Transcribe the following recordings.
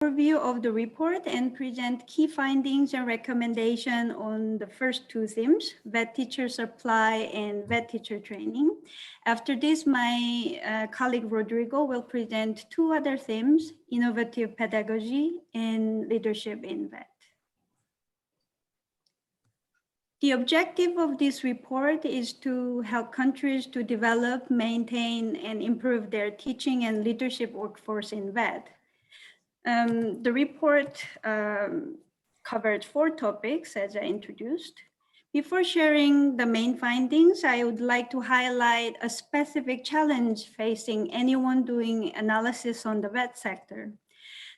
overview of the report and present key findings and recommendations on the first two themes, vet teacher supply and vet teacher training. After this, my colleague Rodrigo will present two other themes, innovative pedagogy and leadership in vet. The objective of this report is to help countries to develop, maintain, and improve their teaching and leadership workforce in vet. The report covered 4 topics, as I introduced. Before sharing the main findings, I would like to highlight a specific challenge facing anyone doing analysis on the vet sector.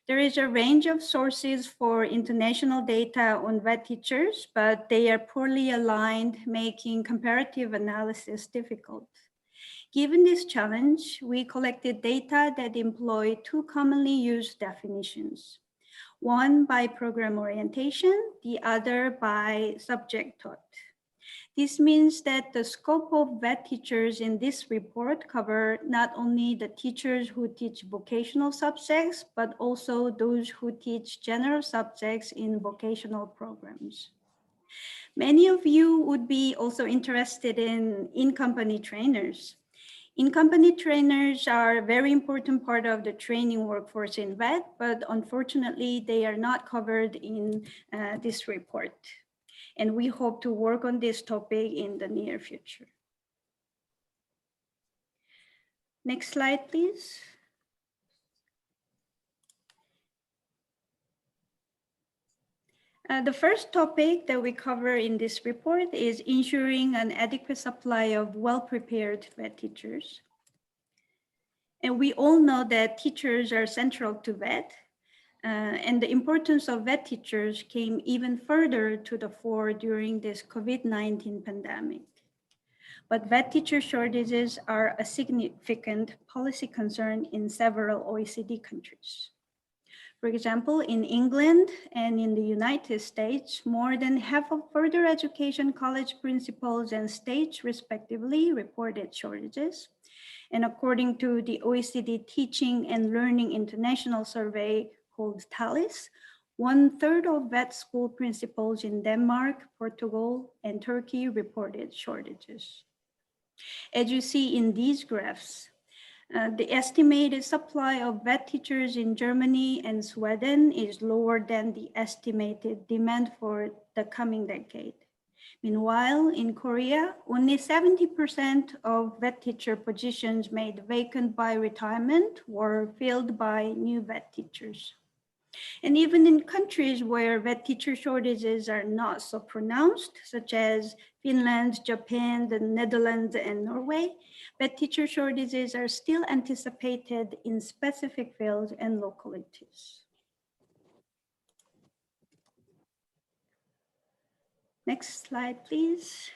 There is a range of sources for international data on vet teachers, but they are poorly aligned, making comparative analysis difficult. Given this challenge, we collected data that employ 2 commonly used definitions. One by program orientation, the other by subject taught. This means that the scope of vet teachers in this report cover not only the teachers who teach vocational subjects, but also those who teach general subjects in vocational programs. Many of you would be also interested in in-company trainers. In-company trainers are a very important part of the training workforce in vet, but unfortunately, they are not covered in this report. And we hope to work on this topic in the near future. Next slide, please. The first topic that we cover in this report is ensuring an adequate supply of well-prepared vet teachers. And we all know that teachers are central to vet, and the importance of vet teachers came even further to the fore during this COVID-19 pandemic. But vet teacher shortages are a significant policy concern in several OECD countries. For example, in England and in the United States, more than half of further education college principals and states respectively reported shortages. And according to the OECD Teaching and Learning International Survey called Panellists, 1/3 of vet school principals in Denmark, Portugal, and Turkey reported shortages. As you see in these graphs, the estimated supply of vet teachers in Germany and Sweden is lower than the estimated demand for the coming decade. Meanwhile, in Korea, only 70% of vet teacher positions made vacant by retirement were filled by new vet teachers. And even in countries where vet teacher shortages are not so pronounced, such as Finland, Japan, the Netherlands, and Norway, vet teacher shortages are still anticipated in specific fields and localities. Next slide, please.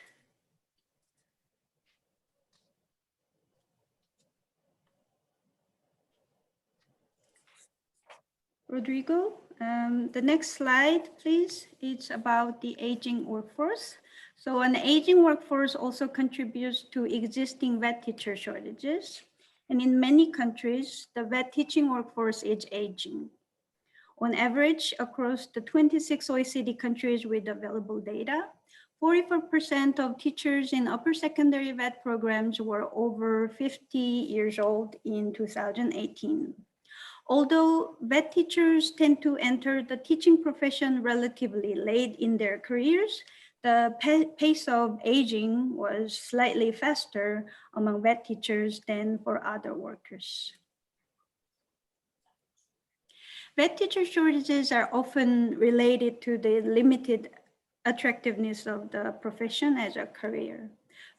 Rodrigo, the next slide, please. It's about the aging workforce. So an aging workforce also contributes to existing vet teacher shortages. And in many countries, the vet teaching workforce is aging. On average, across the 26 OECD countries with available data, 44% of teachers in upper secondary vet programs were over 50 years old in 2018. Although vet teachers tend to enter the teaching profession relatively late in their careers, the pace of aging was slightly faster among vet teachers than for other workers. Vet teacher shortages are often related to the limited attractiveness of the profession as a career.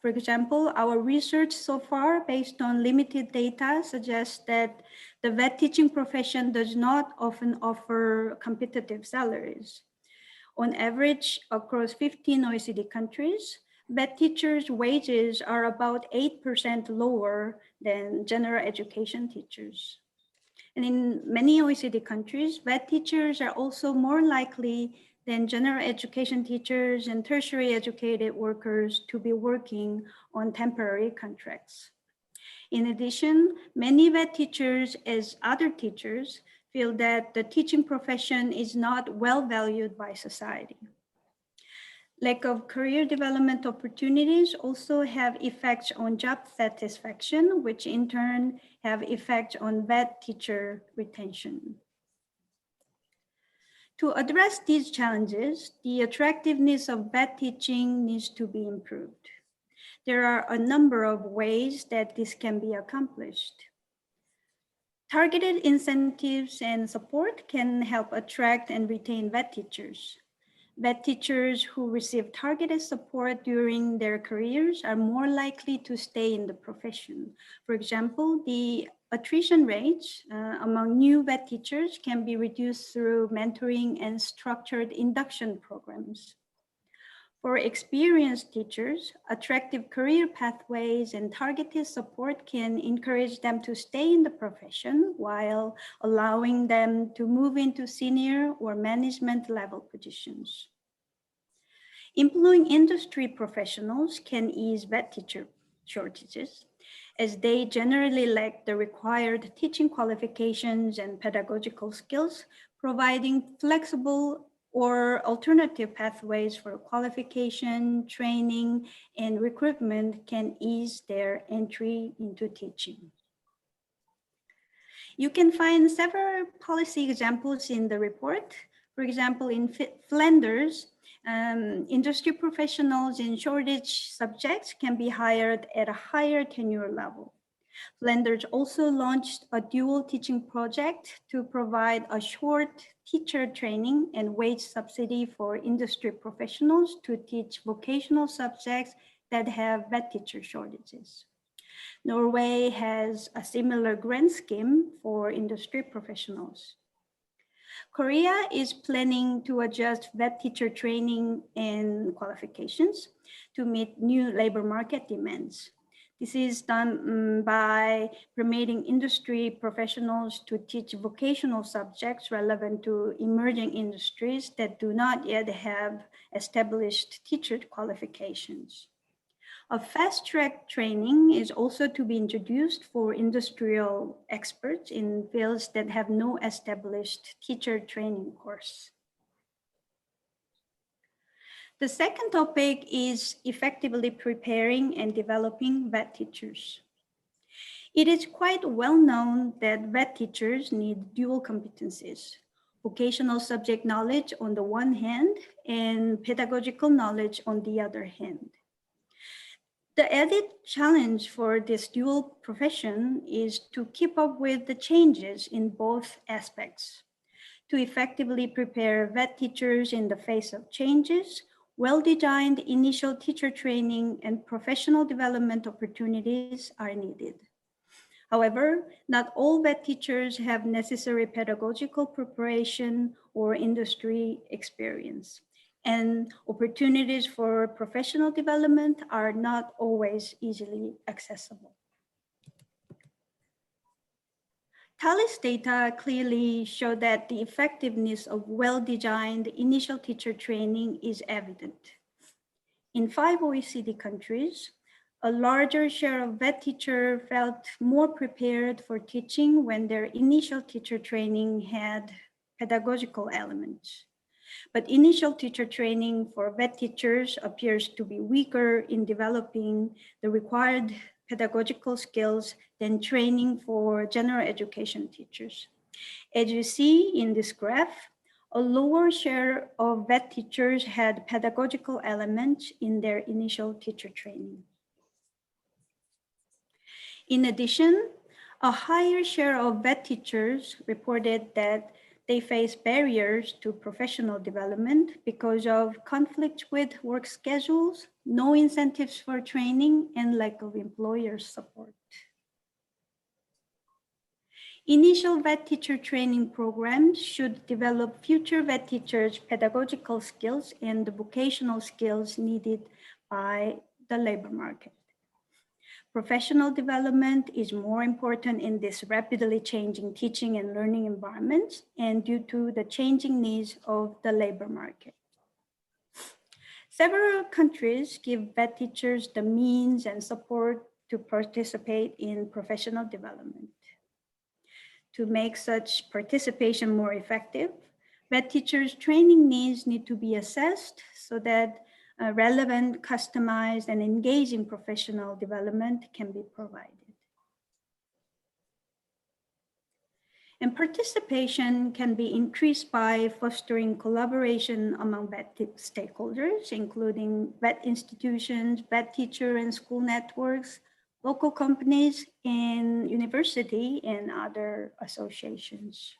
For example, our research so far, based on limited data, suggests that the vet teaching profession does not often offer competitive salaries. On average, across 15 OECD countries, vet teachers' wages are about 8% lower than general education teachers. And in many OECD countries, vet teachers are also more likely than general education teachers and tertiary educated workers to be working on temporary contracts. In addition, many vet teachers, as other teachers, feel that the teaching profession is not well valued by society. Lack of career development opportunities also have effects on job satisfaction, which in turn have effects on vet teacher retention. To address these challenges, the attractiveness of vet teaching needs to be improved. There are a number of ways that this can be accomplished. Targeted incentives and support can help attract and retain vet teachers. Vet teachers who receive targeted support during their careers are more likely to stay in the profession. For example, the attrition rates among new vet teachers can be reduced through mentoring and structured induction programs. For experienced teachers, attractive career pathways and targeted support can encourage them to stay in the profession while allowing them to move into senior or management level positions. Employing industry professionals can ease vet teacher shortages, as they generally lack the required teaching qualifications and pedagogical skills, providing flexible or alternative pathways for qualification, training, and recruitment can ease their entry into teaching. You can find several policy examples in the report. For example, in Flanders, industry professionals in shortage subjects can be hired at a higher tenure level. Flanders also launched a dual teaching project to provide a short teacher training and wage subsidy for industry professionals to teach vocational subjects that have vet teacher shortages. Norway has a similar grant scheme for industry professionals. Korea is planning to adjust vet teacher training and qualifications to meet new labor market demands. This is done by permitting industry professionals to teach vocational subjects relevant to emerging industries that do not yet have established teacher qualifications. A fast-track training is also to be introduced for industrial experts in fields that have no established teacher training course. The second topic is effectively preparing and developing vet teachers. It is quite well known that vet teachers need dual competencies: vocational subject knowledge on the one hand and pedagogical knowledge on the other hand. The added challenge for this dual profession is to keep up with the changes in both aspects. To effectively prepare vet teachers in the face of changes, well-designed initial teacher training and professional development opportunities are needed. However, not all vet teachers have necessary pedagogical preparation or industry experience, and opportunities for professional development are not always easily accessible. TALIS data clearly show that the effectiveness of well-designed initial teacher training is evident. In 5 OECD countries, a larger share of vet teachers felt more prepared for teaching when their initial teacher training had pedagogical elements. But initial teacher training for vet teachers appears to be weaker in developing the required pedagogical skills than training for general education teachers. As you see in this graph, a lower share of vet teachers had pedagogical elements in their initial teacher training. In addition, a higher share of vet teachers reported that they face barriers to professional development because of conflicts with work schedules, no incentives for training, and lack of employer support. Initial vet teacher training programs should develop future vet teachers' pedagogical skills and the vocational skills needed by the labor market. Professional development is more important in this rapidly changing teaching and learning environment and due to the changing needs of the labor market. Several countries give vet teachers the means and support to participate in professional development. To make such participation more effective, vet teachers' training needs need to be assessed so that relevant, customized, and engaging professional development can be provided. And participation can be increased by fostering collaboration among vet stakeholders, including vet institutions, vet teacher and school networks, local companies, and university and other associations.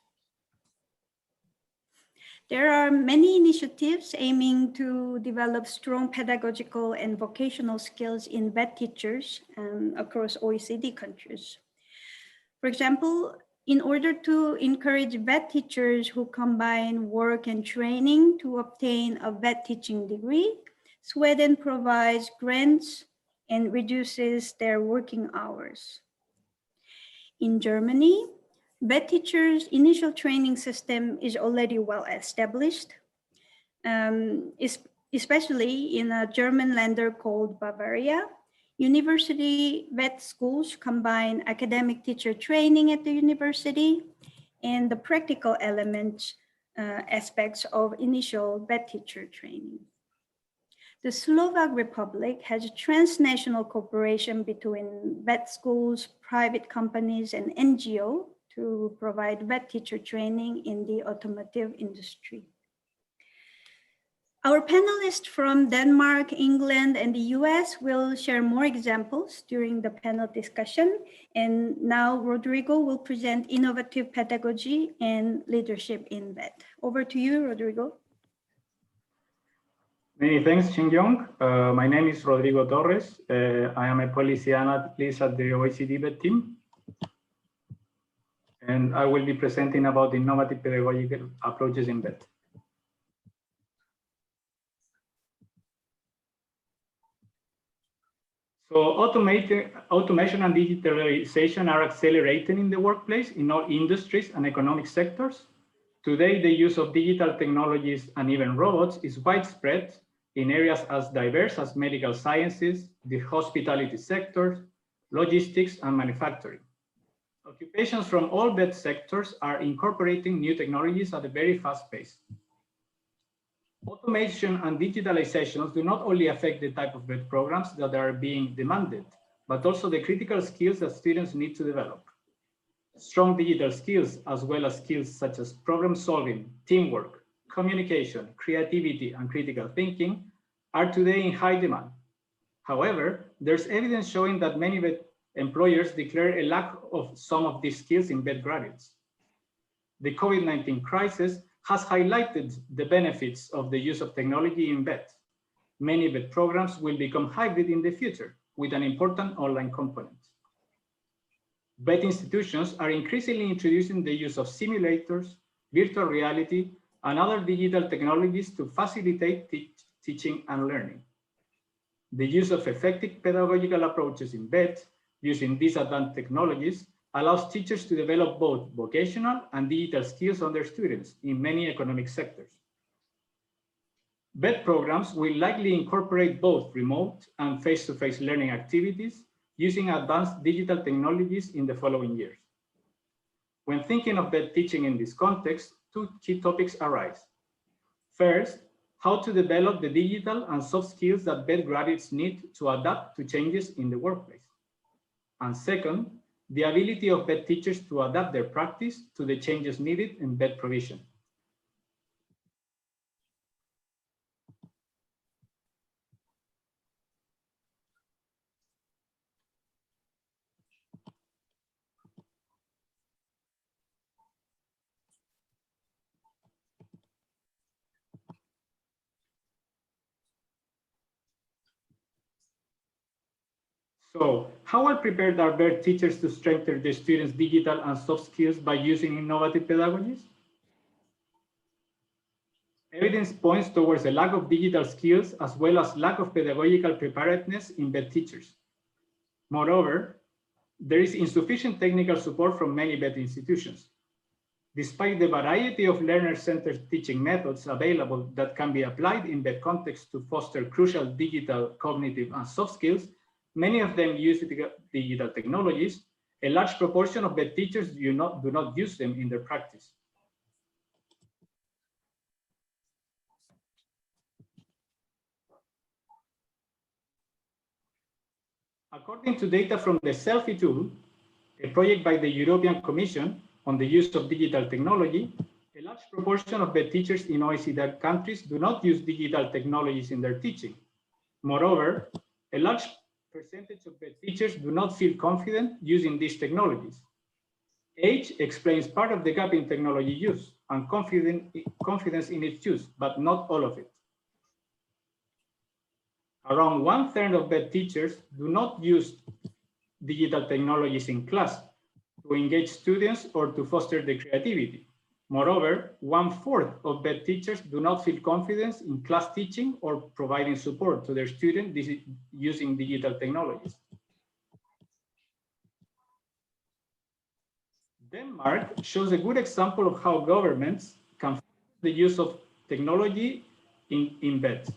There are many initiatives aiming to develop strong pedagogical and vocational skills in vet teachers across OECD countries. For example, in order to encourage vet teachers who combine work and training to obtain a vet teaching degree, Sweden provides grants and reduces their working hours. In Germany, vet teachers' initial training system is already well established, especially in a German lander called Bavaria. University vet schools combine academic teacher training at the university and the practical elements, aspects of initial vet teacher training. The Slovak Republic has a transnational cooperation between vet schools, private companies, and NGO to provide vet teacher training in the automotive industry. Our panelists from Denmark, England, and the US will share more examples during the panel discussion. And now Rodrigo will present innovative pedagogy and leadership in vet. Over to you, Rodrigo. Many thanks, Shinyoung. My name is Rodrigo Torres. I am a policy analyst at the OECD vet team. And I will be presenting about innovative pedagogical approaches in vet. So automation and digitalization are accelerating in the workplace in all industries and economic sectors. Today, the use of digital technologies and even robots is widespread in areas as diverse as medical sciences, the hospitality sector, logistics, and manufacturing. Occupations from all vet sectors are incorporating new technologies at a very fast pace. Automation and digitalizations do not only affect the type of vet programs that are being demanded, but also the critical skills that students need to develop. Strong digital skills, as well as skills such as problem solving, teamwork, communication, creativity, and critical thinking, are today in high demand. However, there's evidence showing that many vet employers declare a lack of some of these skills in vet graduates. The COVID-19 crisis has highlighted the benefits of the use of technology in vet. Many vet programs will become hybrid in the future with an important online component. Vet institutions are increasingly introducing the use of simulators, virtual reality, and other digital technologies to facilitate teaching and learning. The use of effective pedagogical approaches in vet using these advanced technologies allows teachers to develop both vocational and digital skills on their students in many economic sectors. Vet programs will likely incorporate both remote and face-to-face learning activities using advanced digital technologies in the following years. When thinking of vet teaching in this context, two key topics arise. First, how to develop the digital and soft skills that vet graduates need to adapt to changes in the workplace. And second, the ability of vet teachers to adapt their practice to the changes needed in vet provision. So, how well prepared are vet teachers to strengthen their students' digital and soft skills by using innovative pedagogies? Evidence points towards a lack of digital skills as well as lack of pedagogical preparedness in vet teachers. Moreover, there is insufficient technical support from many vet institutions. Despite the variety of learner-centered teaching methods available that can be applied in vet context to foster crucial digital, cognitive, and soft skills, many of them use digital technologies, a large proportion of bed teachers do not use them in their practice. According to data from the Selfie tool, a project by the European Commission on the use of digital technology, a large proportion of bed teachers in OECD countries do not use digital technologies in their teaching. Moreover, a large percentage of bed teachers do not feel confident using these technologies. Age explains part of the gap in technology use and confidence in its use, but not all of it. Around 1/3 of bed teachers do not use digital technologies in class to engage students or to foster their creativity. Moreover, 1/4 of bed teachers do not feel confidence in class teaching or providing support to their students using digital technologies. Denmark shows a good example of how governments can foster the use of technology in bed.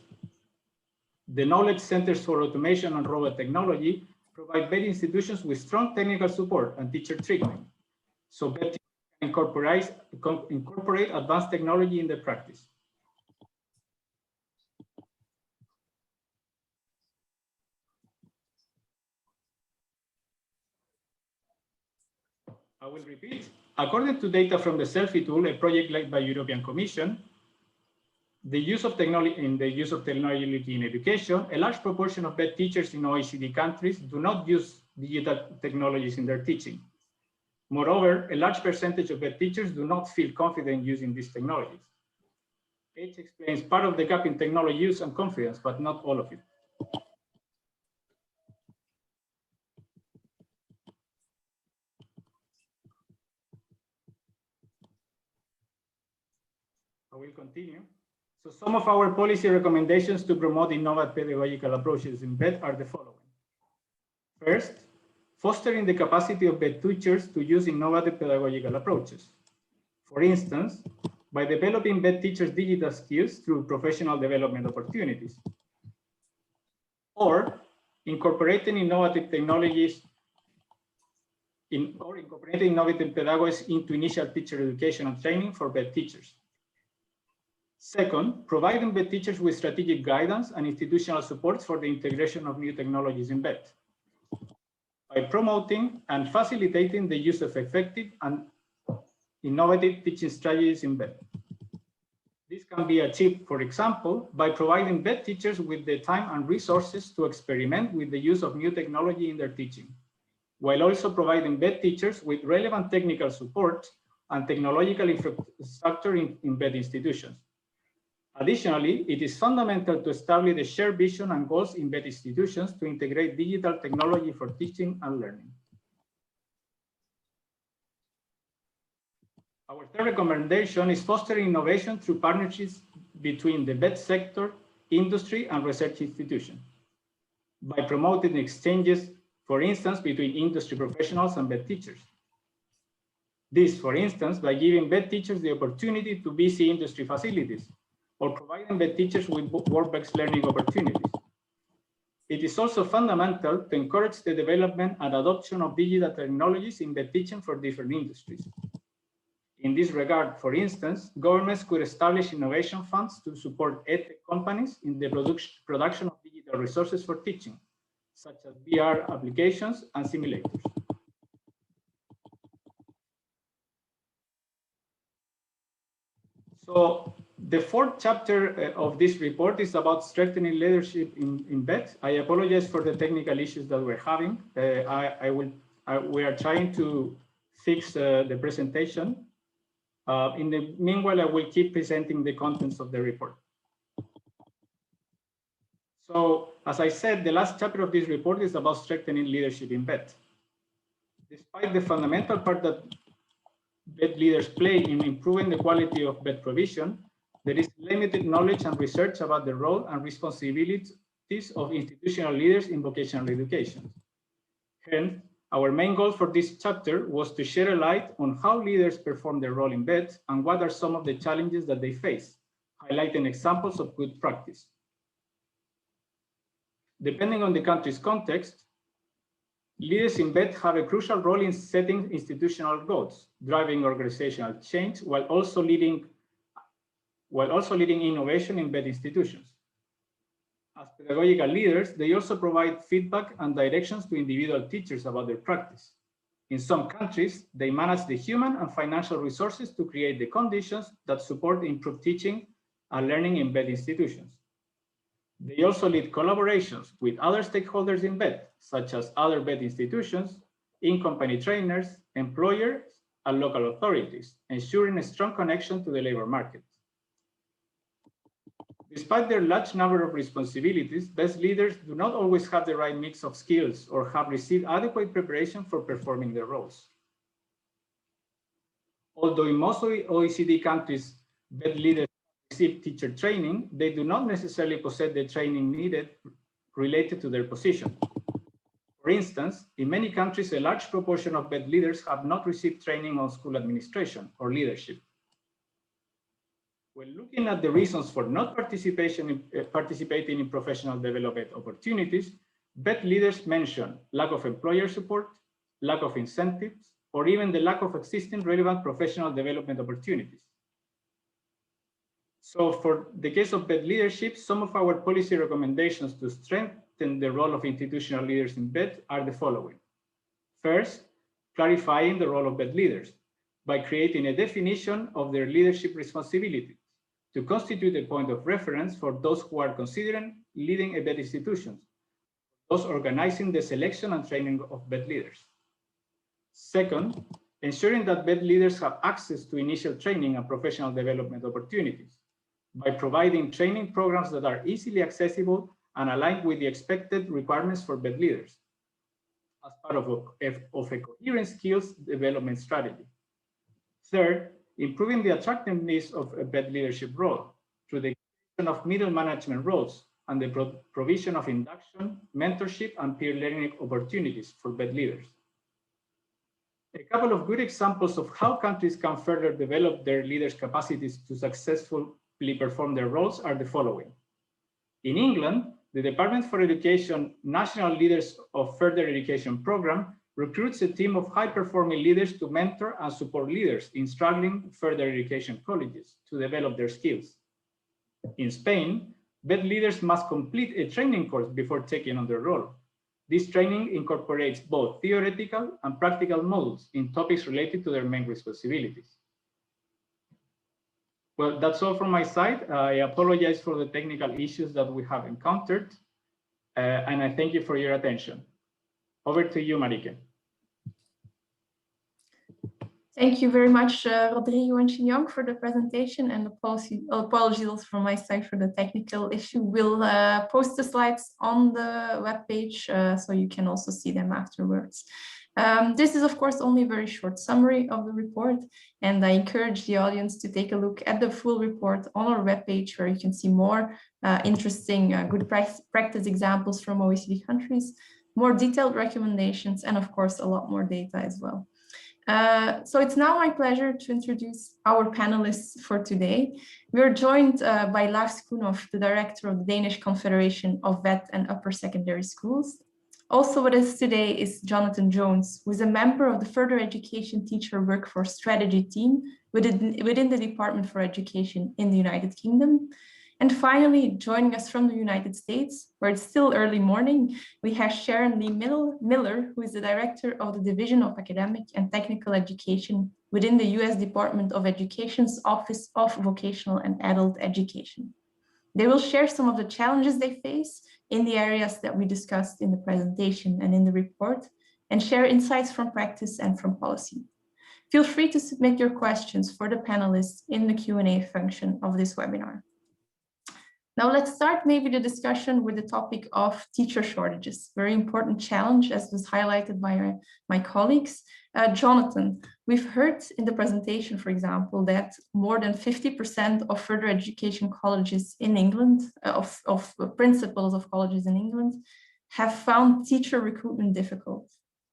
The Knowledge Centers for Automation and Robot Technology provide bed institutions with strong technical support and teacher training, so bed teachers can incorporate advanced technology in their practice. I will repeat. According to data from the Selfie tool, a project led by European Commission, the use of technology in education, a large proportion of bed teachers in OECD countries do not use digital technologies in their teaching. Moreover, a large percentage of bed teachers do not feel confident using these technologies. Age explains part of the gap in technology use and confidence, but not all of it. I will continue. So some of our policy recommendations to promote innovative pedagogical approaches in bed are the following. First, fostering the capacity of bed teachers to use innovative pedagogical approaches. For instance, by developing bed teachers' digital skills through professional development opportunities, or incorporating innovative technologies incorporating innovative pedagogies into initial teacher education and training for bed teachers. Second, providing bed teachers with strategic guidance and institutional support for the integration of new technologies in bed. By promoting and facilitating the use of effective and innovative teaching strategies in bed. This can be achieved, for example, by providing bed teachers with the time and resources to experiment with the use of new technology in their teaching, while also providing bed teachers with relevant technical support and technological infrastructure in bed institutions. Additionally, it is fundamental to establish a shared vision and goals in bed institutions to integrate digital technology for teaching and learning. Our third recommendation is fostering innovation through partnerships between the bed sector, industry, and research institutions. By promoting exchanges, for instance, between industry professionals and bed teachers. This, for instance, by giving bed teachers the opportunity to visit industry facilities, or providing bed teachers with work-based learning opportunities. It is also fundamental to encourage the development and adoption of digital technologies in bed teaching for different industries. In this regard, for instance, governments could establish innovation funds to support edtech companies in the production of digital resources for teaching, such as VR applications and simulators. So the fourth chapter of this report is about strengthening leadership in bed. I apologize for the technical issues that we're having. We are trying to fix the presentation. In the meanwhile, I will keep presenting the contents of the report. So, as I said, the last chapter of this report is about strengthening leadership in bed. Despite the fundamental part that bed leaders play in improving the quality of bed provision, there is limited knowledge and research about the role and responsibilities of institutional leaders in vocational education. Hence, our main goal for this chapter was to shed a light on how leaders perform their role in bed and what are some of the challenges that they face, highlighting examples of good practice. Depending on the country's context, Leaders in BED have a crucial role in setting institutional goals, driving organizational change, while also leading innovation in BED institutions. As pedagogical leaders, they also provide feedback and directions to individual teachers about their practice. In some countries, they manage the human and financial resources to create the conditions that support improved teaching and learning in BED institutions. They also lead collaborations with other stakeholders in BED, such as other BED institutions, in-company trainers, employers, and local authorities, ensuring a strong connection to the labor market. Despite their large number of responsibilities, BED leaders do not always have the right mix of skills or have received adequate preparation for performing their roles. Although in most OECD countries, BED leaders receive teacher training, they do not necessarily possess the training needed related to their position. For instance, in many countries, a large proportion of BED leaders have not received training on school administration or leadership. When looking at the reasons for not participating in professional development opportunities, BED leaders mention lack of employer support, lack of incentives, or even the lack of existing relevant professional development opportunities. So for the case of BED leadership, some of our policy recommendations to strengthen the role of institutional leaders in BED are the following. First, clarifying the role of BED leaders by creating a definition of their leadership responsibilities to constitute a point of reference for those who are considering leading a BED institution, those organizing the selection and training of BED leaders. Second, ensuring that BED leaders have access to initial training and professional development opportunities by providing training programs that are easily accessible and aligned with the expected requirements for BED leaders as part of a coherent skills development strategy. Third, improving the attractiveness of a BED leadership role through the creation of middle management roles and the provision of induction, mentorship, and peer learning opportunities for BED leaders. A couple of good examples of how countries can further develop their leaders' capacities to successfully perform their roles are the following. In England, the Department for Education National Leaders of Further Education program recruits a team of high-performing leaders to mentor and support leaders in struggling further education colleges to develop their skills. In Spain, BED leaders must complete a training course before taking on their role. This training incorporates both theoretical and practical modules in topics related to their main responsibilities. Well, that's all from my side. I apologize for the technical issues that we have encountered, and I thank you for your attention. Over to you, Marike. Thank you very much, Rodrigo and Shinyoung, for the presentation, and apologies also from my side for the technical issue. We'll post the slides on the webpage so you can also see them afterwards. This is, of course, only a very short summary of the report, and I encourage the audience to take a look at the full report on our webpage, where you can see more interesting good practice examples from OECD countries, more detailed recommendations, and of course, a lot more data as well. So it's now my pleasure to introduce our panelists for today. We're joined by Lars Kunov, the director of the Danish Confederation of Vet and Upper Secondary Schools. Also with us today is Jonathan Jones, who is a member of the Further Education Teacher Workforce Strategy team within the Department for Education in the United Kingdom. And finally, joining us from the United States, where it's still early morning, we have Sharon Lee Miller, who is the director of the Division of Academic and Technical Education within the US Department of Education's Office of Vocational and Adult Education. They will share some of the challenges they face in the areas that we discussed in the presentation and in the report, and share insights from practice and from policy. Feel free to submit your questions for the panelists in the Q&A function of this webinar. Now let's start maybe the discussion with the topic of teacher shortages, very important challenge as was highlighted by my colleagues. Jonathan, we've heard in the presentation, for example, that more than 50% of further education colleges in England, of principals of colleges in England, have found teacher recruitment difficult.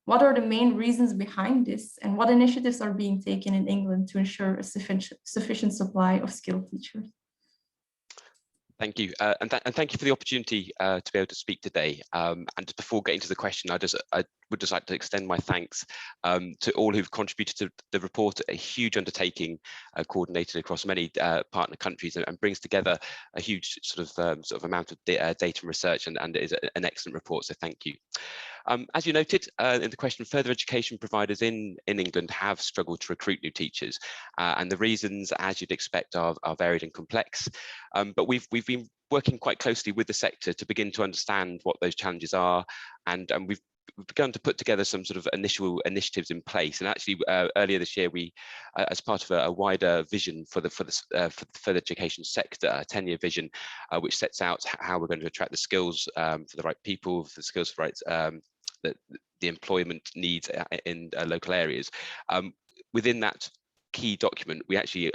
What are the main reasons behind this, and what initiatives are being taken in England to ensure a sufficient supply of skilled teachers? Thank you, and thank you for the opportunity to be able to speak today. And just before getting to the question, I'd would just like to extend my thanks to all who've contributed to the report, a huge undertaking coordinated across many partner countries, and brings together a huge sort of amount of data and research, and it is an excellent report, so thank you. As you noted in the question, further education providers in England have struggled to recruit new teachers, and the reasons, as you'd expect, are varied and complex. But we've been working quite closely with the sector to begin to understand what those challenges are, and we've begun to put together some sort of initial initiatives in place. And actually, earlier this year, we, as part of a wider vision for the further education sector, a 10-year vision, which sets out how we're going to attract the skills for the right people, for the skills for the employment needs in local areas. Within that key document, we actually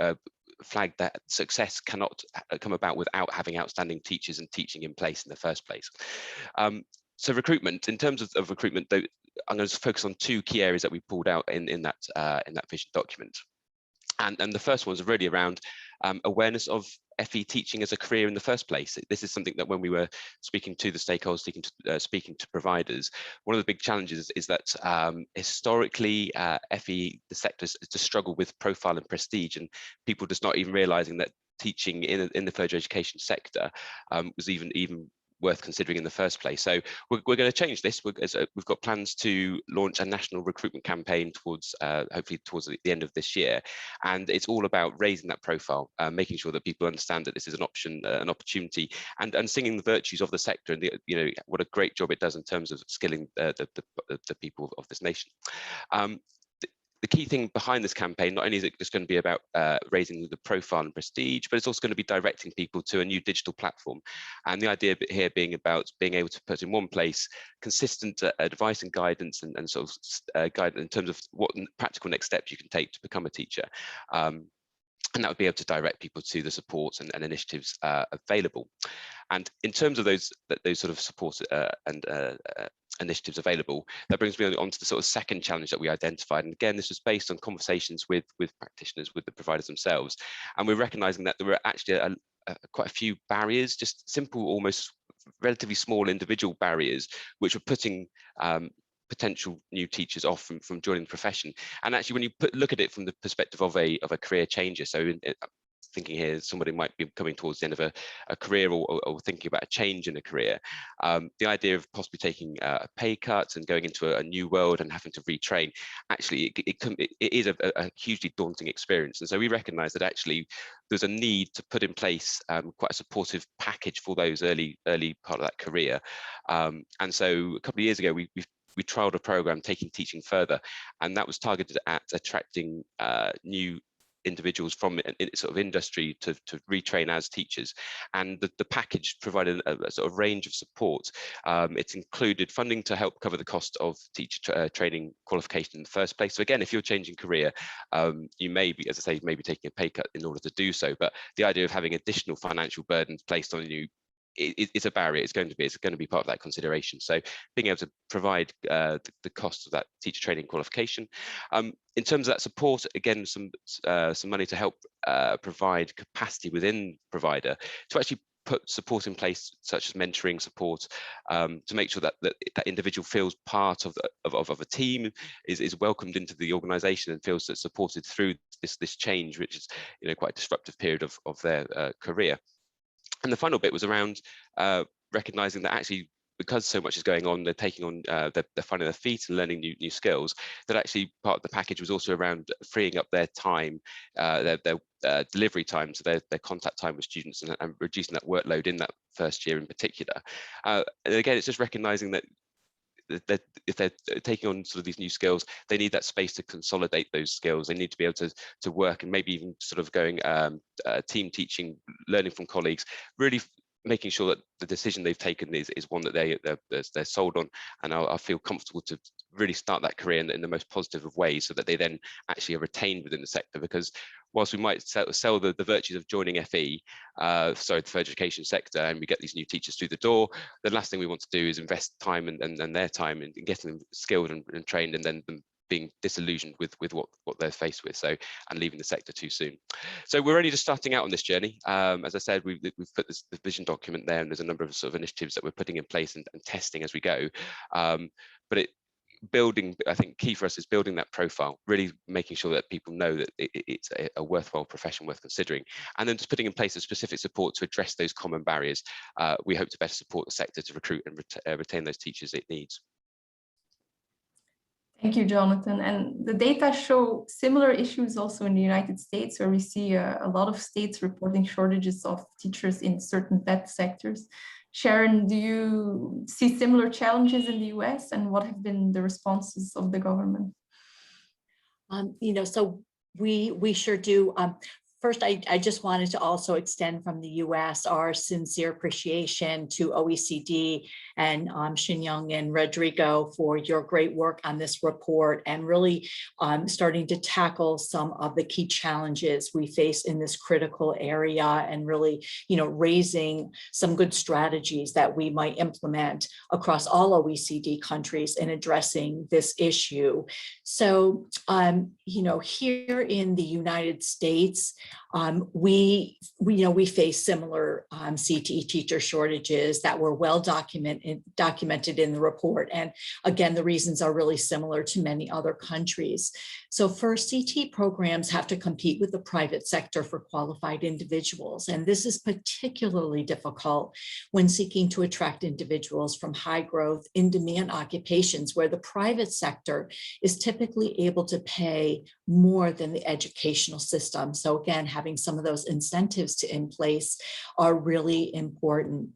flagged that success cannot come about without having outstanding teachers and teaching in place in the first place. So recruitment, in terms of recruitment, though, I'm going to focus on two key areas that we pulled out in that vision document. And the first one was really around awareness of FE teaching as a career in the first place. This is something that when we were speaking to the stakeholders, speaking to providers, one of the big challenges is that historically FE, the sector, has to struggle with profile and prestige, and people just not even realizing that teaching in the further education sector was even worth considering in the first place. So we're going to change this. We've got plans to launch a national recruitment campaign towards hopefully towards the end of this year, and it's all about raising that profile, making sure that people understand that this is an option, an opportunity, and singing the virtues of the sector, and what a great job it does in terms of skilling the people of this nation. The key thing behind this campaign, not only is it just going to be about raising the profile and prestige, but it's also going to be directing people to a new digital platform. And the idea here being about being able to put in one place consistent advice and guidance, and sort of guidance in terms of what practical next steps you can take to become a teacher. And that would be able to direct people to the supports and initiatives available. And in terms of those sort of supports and initiatives available, that brings me on to the sort of second challenge that we identified. And again, this was based on conversations with practitioners, with the providers themselves. And we're recognizing that there were actually quite a few barriers, just simple, almost relatively small individual barriers, which were putting potential new teachers off from joining the profession. And actually, when you look at it from the perspective of a career changer, so thinking here somebody might be coming towards the end of a career, or thinking about a change in a career, the idea of possibly taking a pay cut and going into a new world and having to retrain, actually it is a hugely daunting experience. And so we recognize that actually there's a need to put in place quite a supportive package for those early part of that career. And so a couple of years ago, we trialed a program, Taking Teaching Further, and that was targeted at attracting new individuals from sort of industry to retrain as teachers. And the package provided a sort of range of support. It's included funding to help cover the cost of teacher training qualification in the first place. So again, if you're changing career, you may be, as I say, maybe taking a pay cut in order to do so. But the idea of having additional financial burdens placed on you, it's a barrier. It's going to be part of that consideration. So being able to provide the cost of that teacher training qualification. In terms of that support, again, some money to help provide capacity within provider to actually put support in place, such as mentoring support, to make sure that that individual feels part of a team, is welcomed into the organisation, and feels that supported through this change, which is quite a disruptive period of their career. And the final bit was around recognizing that actually, because so much is going on, they're taking on, they're finding their feet and learning new skills, that actually part of the package was also around freeing up their time, their delivery time, so their contact time with students, and reducing that workload in that first year in particular. And again, it's just recognizing that if they're taking on sort of these new skills, they need that space to consolidate those skills. They need to be able to work, and maybe even sort of going team teaching, learning from colleagues, really making sure that the decision they've taken is one that they're sold on, and I feel comfortable to really start that career in the most positive of ways, so that they then actually are retained within the sector. Because whilst we might sell the virtues of joining FE, the further education sector, and we get these new teachers through the door, the last thing we want to do is invest time and their time in getting them skilled and trained, and then them being disillusioned with what they're faced with, and leaving the sector too soon. So we're only just starting out on this journey. As I said, we've put the vision document there, and there's a number of sort of initiatives that we're putting in place and testing as we go. But building, I think key for us is building that profile, really making sure that people know that it's a worthwhile profession worth considering, and then just putting in place a specific support to address those common barriers. We hope to better support the sector to recruit and retain those teachers it needs. Thank you, Jonathan. And the data show similar issues also in the United States, where we see a lot of states reporting shortages of teachers in certain VET sectors. Sharon, do you see similar challenges in the US, and what have been the responses of the government? You know, so we sure do. First, I just wanted to also extend from the US our sincere appreciation to OECD and Shinyoung and Rodrigo for your great work on this report, and really starting to tackle some of the key challenges we face in this critical area, and really, you know, raising some good strategies that we might implement across all OECD countries in addressing this issue. So, you know, here in the United States, we face similar CTE teacher shortages that were well documented in the report. And again, the reasons are really similar to many other countries. So first, CTE programs have to compete with the private sector for qualified individuals. And this is particularly difficult when seeking to attract individuals from high growth, in-demand occupations where the private sector is typically able to pay more than the educational system. So again, having some of those incentives in place are really important.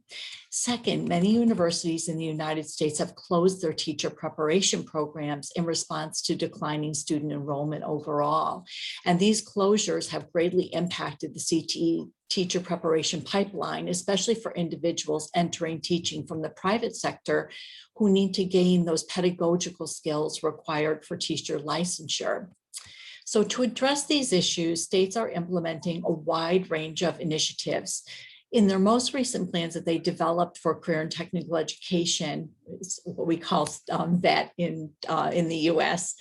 Second, many universities in the United States have closed their teacher preparation programs in response to declining student enrollment overall. And these closures have greatly impacted the CTE teacher preparation pipeline, especially for individuals entering teaching from the private sector who need to gain those pedagogical skills required for teacher licensure. So to address these issues, states are implementing a wide range of initiatives. In their most recent plans that they developed for career and technical education, it's what we call VET in the US,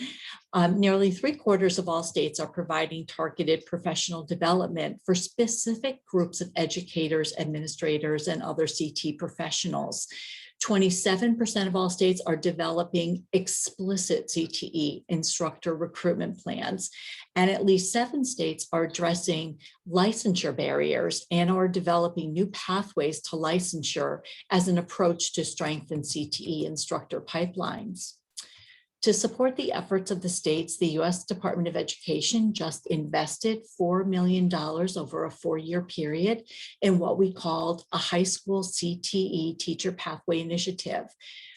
nearly 3/4 of all states are providing targeted professional development for specific groups of educators, administrators, and other CT professionals. 27% of all states are developing explicit CTE instructor recruitment plans, and at least 7 states are addressing licensure barriers and are developing new pathways to licensure as an approach to strengthen CTE instructor pipelines. To support the efforts of the states, the U.S. Department of Education just invested $4 million over a 4-year period in what we called a high school CTE teacher pathway initiative.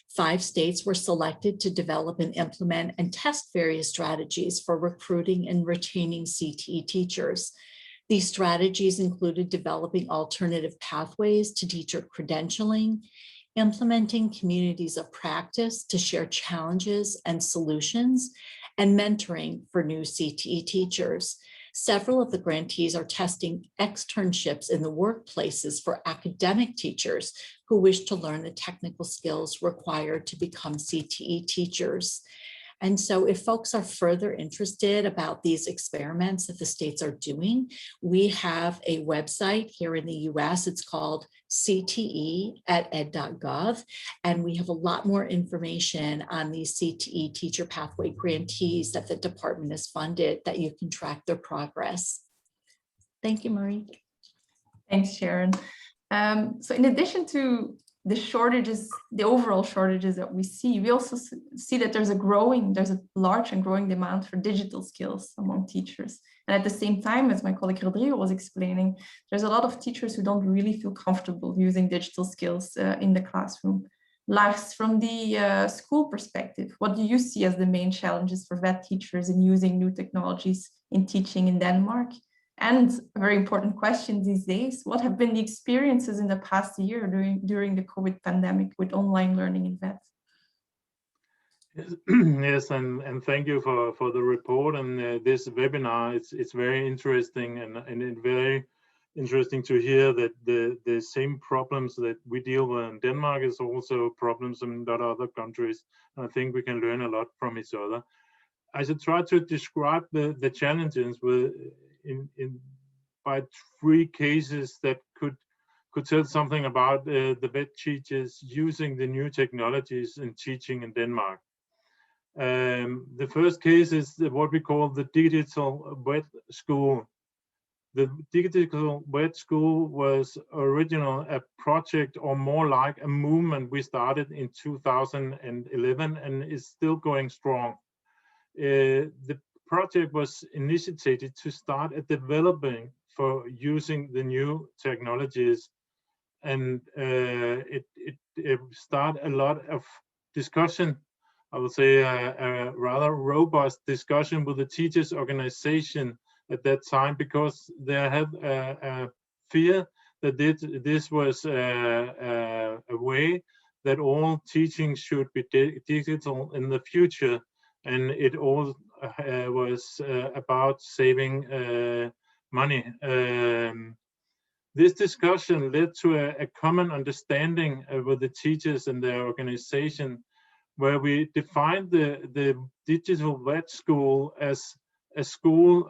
5 states were selected to develop and implement and test various strategies for recruiting and retaining CTE teachers. These strategies included developing alternative pathways to teacher credentialing, implementing communities of practice to share challenges and solutions, and mentoring for new CTE teachers. Several of the grantees are testing externships in the workplaces for academic teachers who wish to learn the technical skills required to become CTE teachers. And so if folks are further interested about these experiments that the states are doing, we have a website here in the US. It's called cte.ed.gov. And we have a lot more information on these CTE teacher pathway grantees that the department has funded that you can track their progress. Thank you, Marie. Thanks, Sharon. So in addition to the shortages, the overall shortages that we see, we also see that there's a large and growing demand for digital skills among teachers. And at the same time, as my colleague Rodrigo was explaining, there's a lot of teachers who don't really feel comfortable using digital skills in the classroom. Lars, from the school perspective, what do you see as the main challenges for VET teachers in using new technologies in teaching in Denmark? And a very important question these days, what have been the experiences in the past year during the COVID pandemic with online learning in VET? Yes, and thank you for the report and this webinar. It's very interesting and very interesting to hear that the same problems that we deal with in Denmark is also problems in other countries. And I think we can learn a lot from each other. I should try to describe the challenges by 3 cases that could tell something about the VET teachers using the new technologies in teaching in Denmark. The first case is what we call the digital wet school. The digital wet school was originally a project, or more like a movement, we started in 2011 and is still going strong. The project was initiated to start a developing for using the new technologies, and it started a lot of discussion. I would say a rather robust discussion with the teachers' organization at that time, because they had a fear that this was a way that all teaching should be digital in the future, and it all was about saving money. This discussion led to a common understanding with the teachers and their organization, where we defined the digital wet school as a school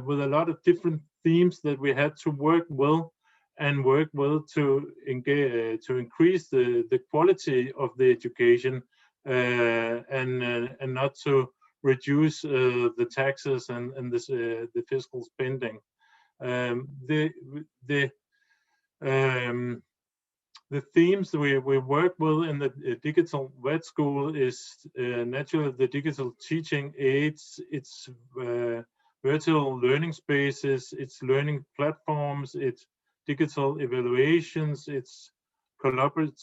with a lot of different themes that we had to work well to engage, to increase the quality of the education, and not to reduce the taxes and the fiscal spending. The themes we work with in the digital wet school is naturally the digital teaching aids, its virtual learning spaces, its learning platforms, its digital evaluations, its collaboration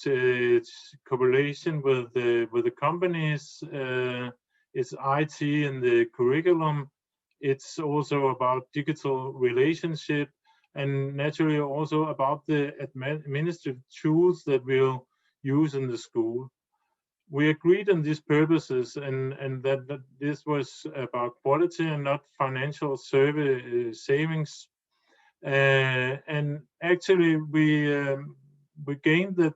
with the companies, its IT and the curriculum. It's also about digital relationship, and naturally also about the administrative tools that we'll use in the school. We agreed on these purposes, and that this was about quality and not financial savings. And actually, we gained that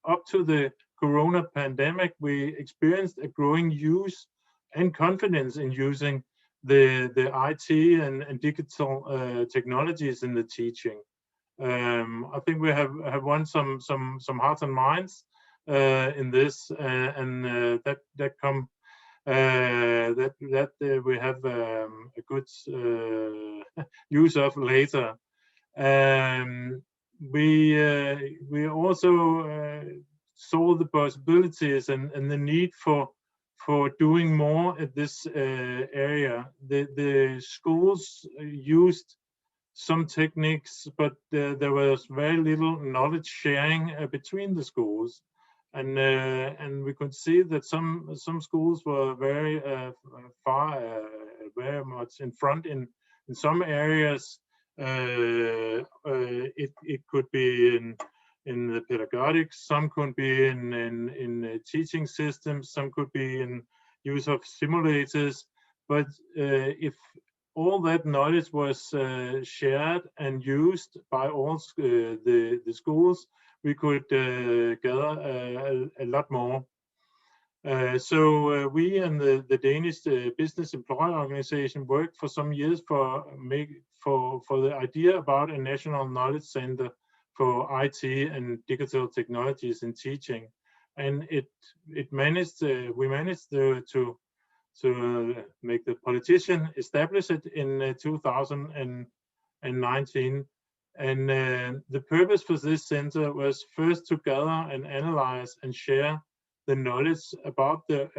up to the Corona pandemic, we experienced a growing use and confidence in using the IT and digital technologies in the teaching. I think we have won some hearts and minds in this, and that we have a good use of later. We also saw the possibilities and the need for doing more at this area. The schools used some techniques, but there was very little knowledge sharing between the schools, and we could see that some schools were very very much in front in some areas. It could be in the pedagogics, some could be in teaching systems, some could be in use of simulators. But if all that knowledge was shared and used by all the schools, we could gather a lot more. So we and the Danish Business Employer Organization worked for some years for the idea about a national knowledge center for IT and digital technologies in teaching, and we managed to make the politician establish it in 2019. And the purpose for this center was first to gather and analyze and share the knowledge about the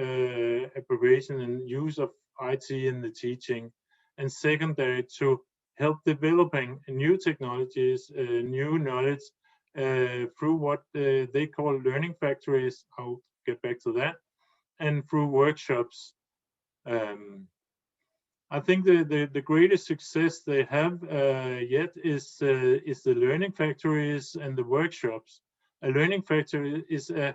appropriation and use of IT in the teaching, and secondary to help developing new technologies, new knowledge through what they call learning factories. I'll get back to that, and through workshops. I think the greatest success they have yet is the learning factories and the workshops. A learning factory is a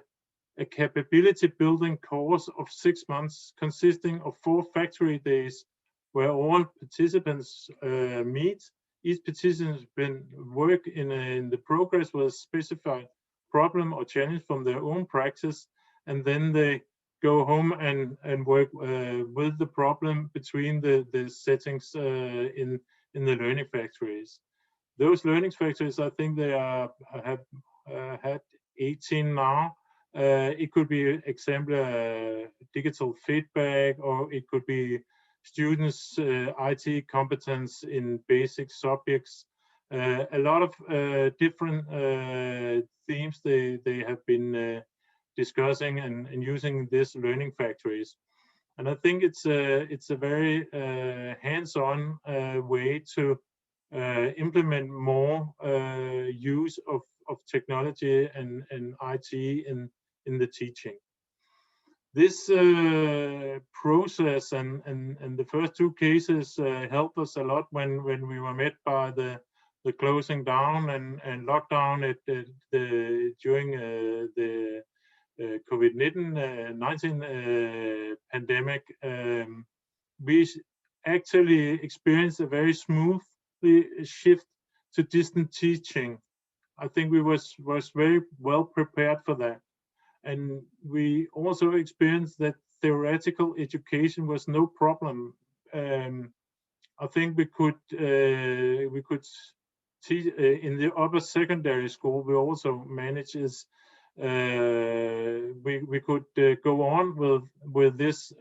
capability building course of 6 months consisting of 4 factory days where all participants meet. Each participant work in the progress with a specified problem or challenge from their own practice, and then they go home and work with the problem between the settings in the learning factories. Those learning factories, I think they have had 18 now, It could be, example, digital feedback, or it could be students' IT competence in basic subjects. A lot of different themes they have been discussing and using these learning factories. And I think it's a very hands-on way to implement more use of technology and IT in the teaching. This process and the first two cases helped us a lot when we were met by the closing down and lockdown during the COVID-19 pandemic. We actually experienced a very smooth shift to distant teaching. I think we was very well prepared for that. And we also experienced that theoretical education was no problem. I think we could teach in the upper secondary school. We also managed is we could go on with this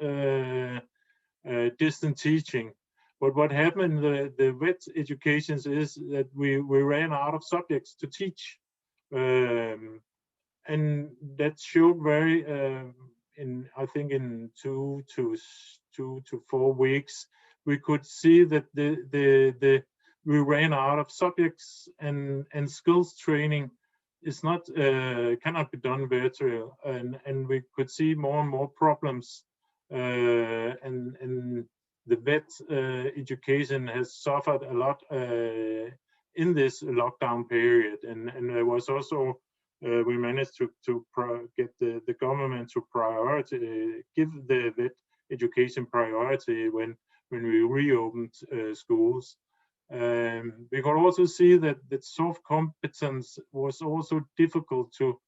distant teaching. But what happened in the wet educations is that we ran out of subjects to teach. And that showed very, I think in 2 to 4 weeks, we could see that we ran out of subjects, and skills training is not cannot be done virtual, and we could see more and more problems, and the vet education has suffered a lot in this lockdown period, and there was also we managed to get the government to give the vet education priority when we reopened schools. We could also see that soft competence was also difficult to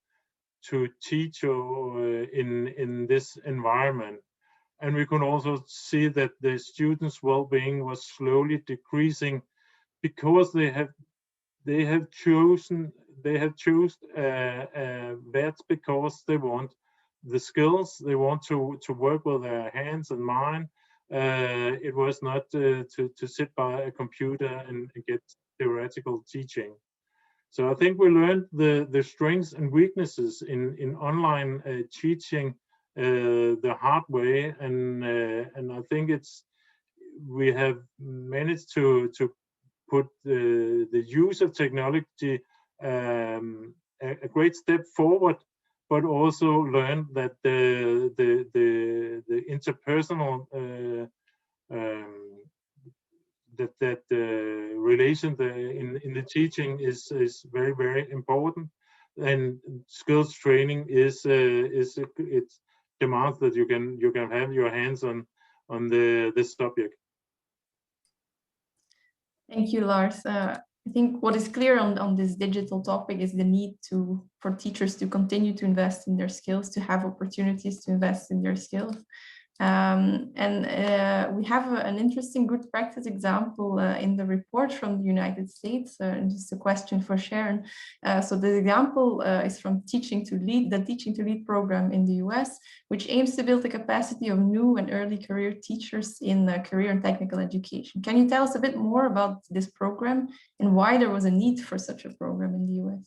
teach in this environment. And we could also see that the students' well-being was slowly decreasing because they have chosen vets because they want the skills, they want to work with their hands and mind. It was not to sit by a computer and get theoretical teaching. So I think we learned the strengths and weaknesses in online teaching the hard way, and I think we have managed to put the use of technology a great step forward, but also learned that the interpersonal relation in the teaching is very, very important, and skills training it demands that you can have your hands on this subject. Thank you, Lars. I think what is clear on this digital topic is the need for teachers to continue to invest in their skills, to have opportunities to invest in their skills. We have an interesting good practice example in the report from the United States. Just a question for Sharon. So the example is from Teaching to Lead, the Teaching to Lead program in the US, which aims to build the capacity of new and early career teachers in career and technical education. Can you tell us a bit more about this program and why there was a need for such a program in the US?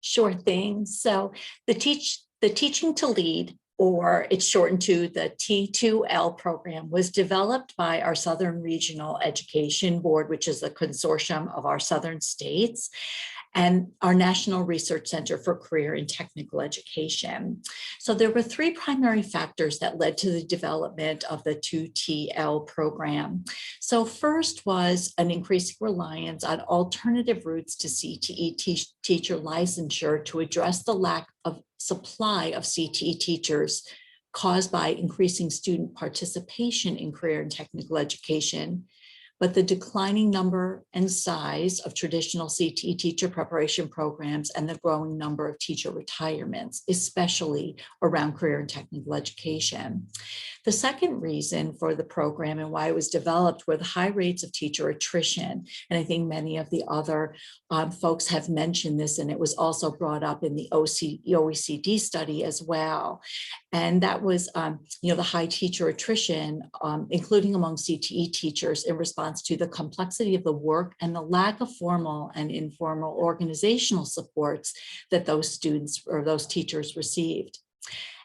Sure thing. So the Teaching to Lead, or it's shortened to the T2L program, was developed by our Southern Regional Education Board, which is the consortium of our southern states, and our National Research Center for Career and Technical Education. So there were 3 primary factors that led to the development of the 2TL program. So first was an increasing reliance on alternative routes to CTE teacher licensure to address the lack of supply of CTE teachers caused by increasing student participation in career and technical education, but the declining number and size of traditional CTE teacher preparation programs and the growing number of teacher retirements, especially around career and technical education. The second reason for the program and why it was developed were the high rates of teacher attrition. And I think many of the other folks have mentioned this, and it was also brought up in the OECD study as well. And that was, the high teacher attrition, including among CTE teachers, in response to the complexity of the work and the lack of formal and informal organizational supports that those students or those teachers received.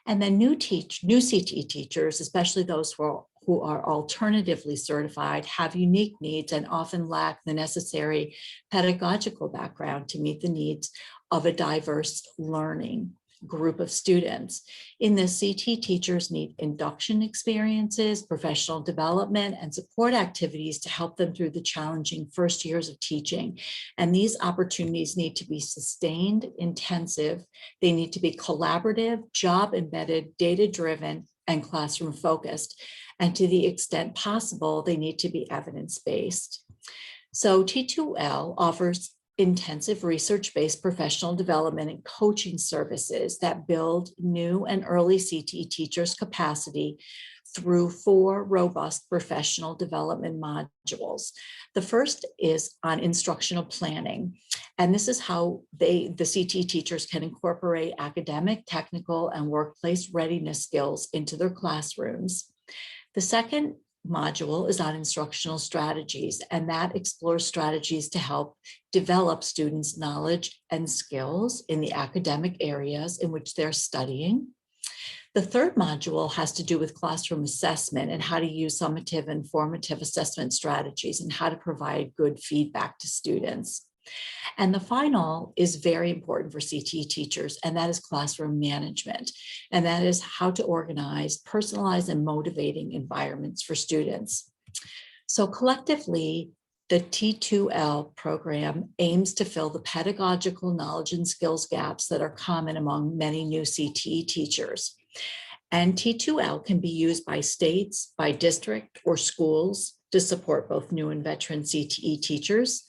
And then new CTE teachers, especially those who are alternatively certified, have unique needs and often lack the necessary pedagogical background to meet the needs of a diverse learning group of students. In this, CTE teachers need induction experiences, professional development, and support activities to help them through the challenging first years of teaching. And these opportunities need to be sustained, intensive. They need to be collaborative, job-embedded, data-driven, and classroom-focused. And to the extent possible, they need to be evidence-based. So T2L offers intensive research-based professional development and coaching services that build new and early CTE teachers' capacity through 4 robust professional development modules. The first is on instructional planning. And this is how the CTE teachers can incorporate academic, technical, and workplace readiness skills into their classrooms. The second module is on instructional strategies, and that explores strategies to help develop students' knowledge and skills in the academic areas in which they're studying. The third module has to do with classroom assessment and how to use summative and formative assessment strategies and how to provide good feedback to students. And the final is very important for CTE teachers, and that is classroom management. And that is how to organize personalized and motivating environments for students. So collectively, the T2L program aims to fill the pedagogical knowledge and skills gaps that are common among many new CTE teachers. And T2L can be used by states, by district, or schools to support both new and veteran CTE teachers.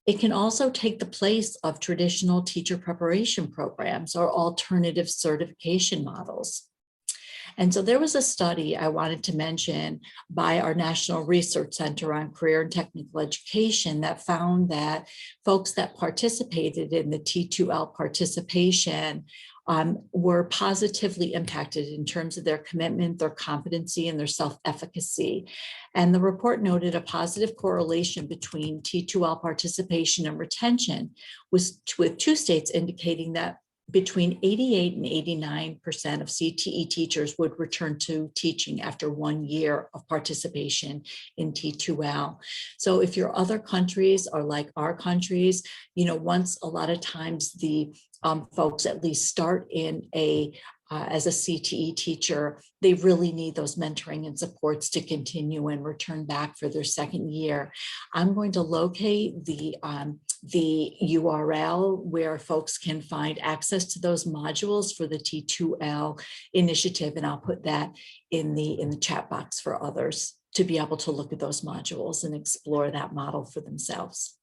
It can also take the place of traditional teacher preparation programs or alternative certification models. And so there was a study I wanted to mention by our National Research Center on Career and Technical Education that found that folks that participated in the T2L participation were positively impacted in terms of their commitment, their competency, and their self-efficacy. And the report noted a positive correlation between T2L participation and retention, with 2 states indicating that between 88 and 89% of CTE teachers would return to teaching after 1 year of participation in T2L. So if your other countries are like our countries, once a lot of times the folks at least start in as a CTE teacher, they really need those mentoring and supports to continue and return back for their second year. I'm going to locate the URL where folks can find access to those modules for the T2L initiative, and I'll put that in the chat box for others to be able to look at those modules and explore that model for themselves.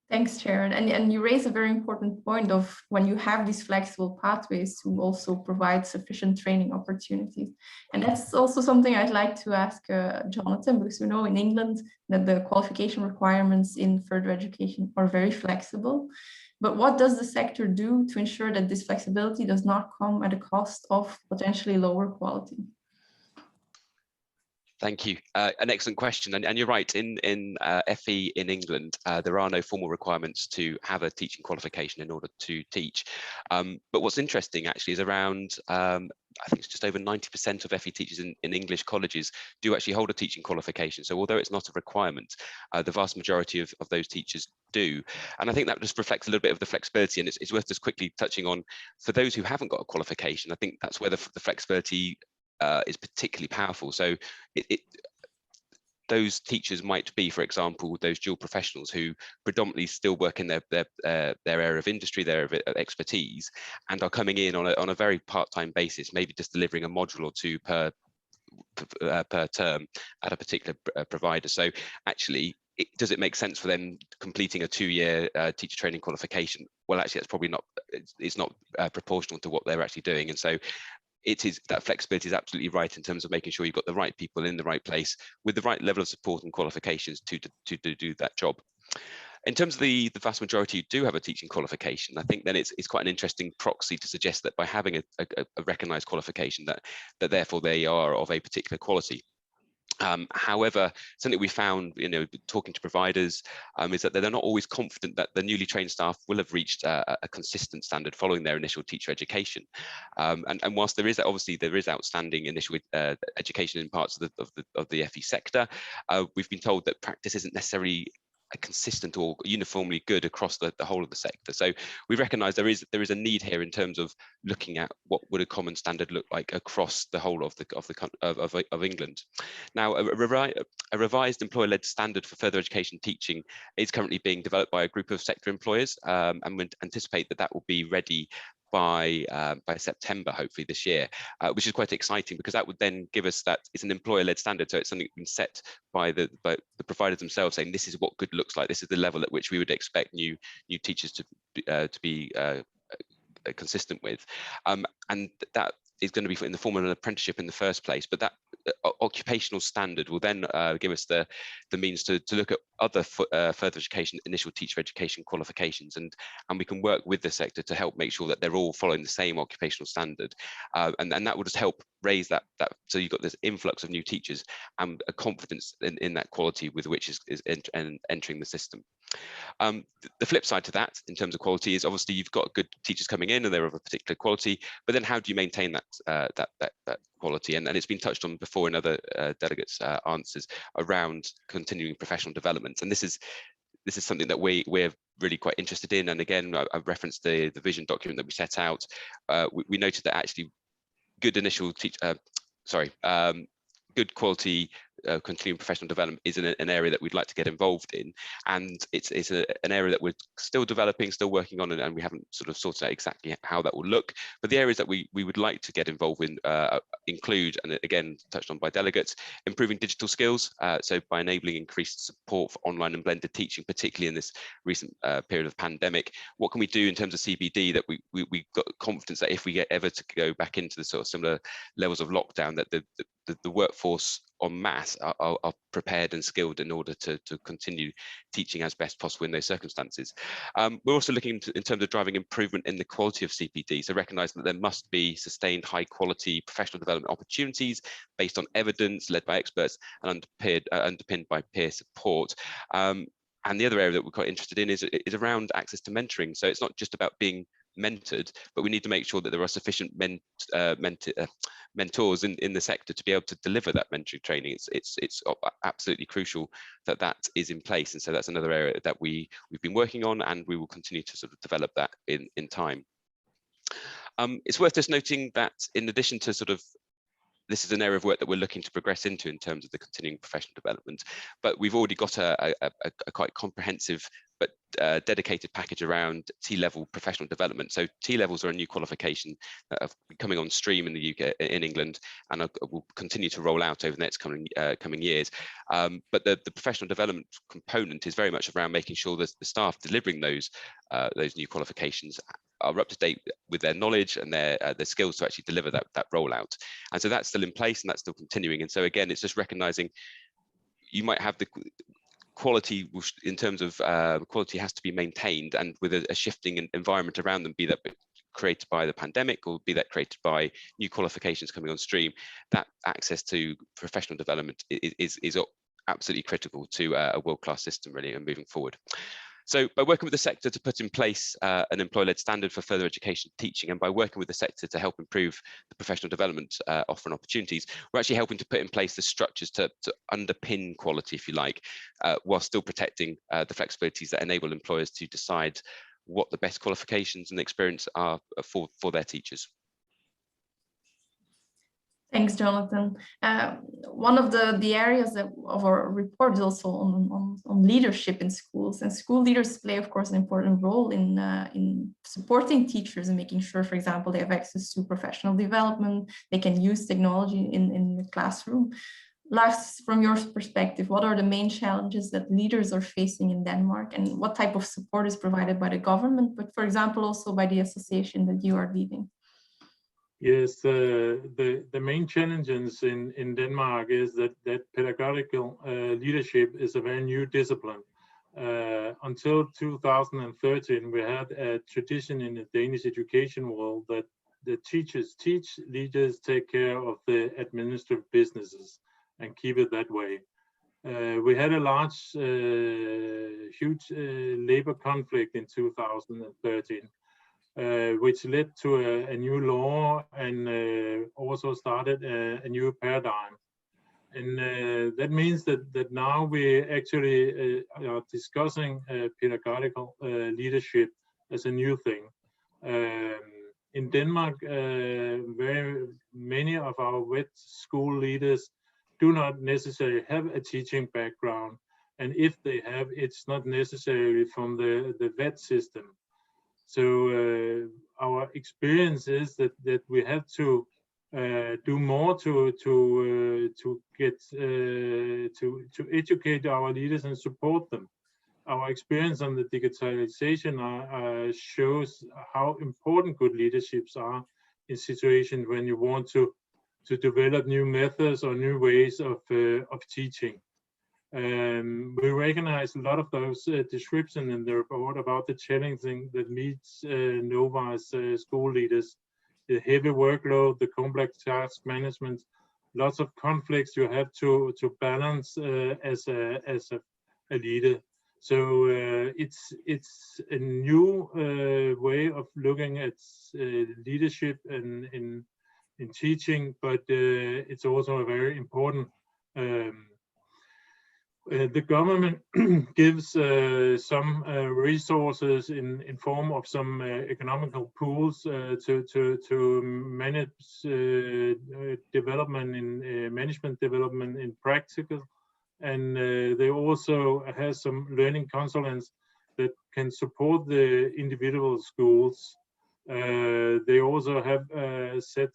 Thanks, Sharon. And you raise a very important point of when you have these flexible pathways to also provide sufficient training opportunities. And that's also something I'd like to ask Jonathan, because we know in England that the qualification requirements in further education are very flexible. But what does the sector do to ensure that this flexibility does not come at a cost of potentially lower quality? Thank you. An excellent question. And you're right, in FE in England, there are no formal requirements to have a teaching qualification in order to teach. But what's interesting actually is around, I think it's just over 90% of FE teachers in English colleges do actually hold a teaching qualification. So although it's not a requirement, the vast majority of those teachers do. And I think that just reflects a little bit of the flexibility, and it's worth just quickly touching on, for those who haven't got a qualification, I think that's where the flexibility is particularly powerful. So those teachers might be, for example, those dual professionals who predominantly still work in their area of industry, their area of expertise, and are coming in on a very part-time basis, maybe just delivering a module or 2 per term at a particular provider. So actually, does it make sense for them completing a 2-year teacher training qualification? Well, actually, that's probably not. It's not proportional to what they're actually doing, and so that flexibility is absolutely right in terms of making sure you've got the right people in the right place with the right level of support and qualifications to do that job. In terms of the vast majority who do have a teaching qualification, I think then it's quite an interesting proxy to suggest that by having a recognised qualification that therefore they are of a particular quality. However, something we found, talking to providers, is that they're not always confident that the newly trained staff will have reached a consistent standard following their initial teacher education. And whilst there is outstanding initial education in parts of the FE sector, we've been told that practice isn't necessarily consistent or uniformly good across the whole of the sector. So we recognise there is a need here in terms of looking at what would a common standard look like across the whole of England. Now, a revised employer-led standard for further education teaching is currently being developed by a group of sector employers, and we anticipate that will be ready by September, hopefully this year, which is quite exciting because that would then give us that it's an employer-led standard, so it's something been set by the providers themselves, saying this is what good looks like, this is the level at which we would expect new teachers to be consistent with, and that is going to be in the form of an apprenticeship in the first place, but that occupational standard will then give us the means to look at other further education, initial teacher education qualifications, and we can work with the sector to help make sure that they're all following the same occupational standard, and that will just help raise that so you've got this influx of new teachers and a confidence in that quality with which is entering the system. The flip side to that in terms of quality is obviously you've got good teachers coming in and they're of a particular quality, but then how do you maintain that quality? And it's been touched on before in other delegates' answers around continuing professional development, and this is something that we're really quite interested in. And again, I've referenced the vision document that we set out. We noted that actually good initial good quality continuing professional development is an area that we'd like to get involved in, and it's an area that we're still developing, still working on, and we haven't sort of sorted out exactly how that will look. But the areas that we would like to get involved in include, and again touched on by delegates, improving digital skills, so by enabling increased support for online and blended teaching, particularly in this recent period of pandemic. What can we do in terms of CBD that we got confidence that if we get ever to go back into the sort of similar levels of lockdown, that the workforce en masse are prepared and skilled in order to continue teaching as best possible in those circumstances. We're also looking in terms of driving improvement in the quality of CPD, so recognizing that there must be sustained high quality professional development opportunities based on evidence led by experts and underpinned by peer support. And the other area that we're quite interested in is around access to mentoring. So it's not just about being mentored, but we need to make sure that there are sufficient mentors in the sector to be able to deliver that mentoring training. It's absolutely crucial that is in place, and so that's another area that we've been working on, and we will continue to sort of develop that in time. It's worth just noting that in addition to sort of this is an area of work that we're looking to progress into in terms of the continuing professional development, but we've already got a quite comprehensive but dedicated package around T-level professional development. So T-levels are a new qualification that are coming on stream in the UK, in England, and will continue to roll out over the next coming years. But the professional development component is very much around making sure that the staff delivering those new qualifications are up to date with their knowledge and their skills to actually deliver that rollout. And so that's still in place and that's still continuing. And so again, it's just recognizing you might have the quality in terms of quality has to be maintained, and with a shifting environment around them, be that created by the pandemic or be that created by new qualifications coming on stream, that access to professional development is absolutely critical to a world-class system really and moving forward. So by working with the sector to put in place an employer-led standard for further education teaching, and by working with the sector to help improve the professional development offer and opportunities, we're actually helping to put in place the structures to underpin quality, if you like, while still protecting the flexibilities that enable employers to decide what the best qualifications and experience are for their teachers. Thanks, Jonathan. One of the areas of our report is also on leadership in schools, and school leaders play, of course, an important role in supporting teachers and making sure, for example, they have access to professional development, they can use technology in the classroom. Lars, from your perspective, what are the main challenges that leaders are facing in Denmark, and what type of support is provided by the government, but for example, also by the association that you are leading? Yes, the main challenges in Denmark is that pedagogical leadership is a very new discipline. Until 2013, we had a tradition in the Danish education world that the teachers teach, leaders take care of the administrative businesses and keep it that way. We had a large, huge labor conflict in 2013. Which led to a new law and also started a new paradigm. And that means that now we actually are discussing pedagogical leadership as a new thing. In Denmark, very many of our vet school leaders do not necessarily have a teaching background. And if they have, it's not necessarily from the vet system. So our experience is that we have to do more to get to educate our leaders and support them. Our experience on the digitalization shows how important good leaderships are in situations when you want to develop new methods or new ways of teaching. We recognize a lot of those descriptions in the report about the challenging that meets Nova's school leaders, the heavy workload, the complex task management, lots of conflicts you have to balance as a leader. So it's a new way of looking at leadership in teaching, but it's also a very important. The government gives some resources in form of some economical pools to manage development in management development in practical, and they also have some learning consultants that can support the individual schools. They also have set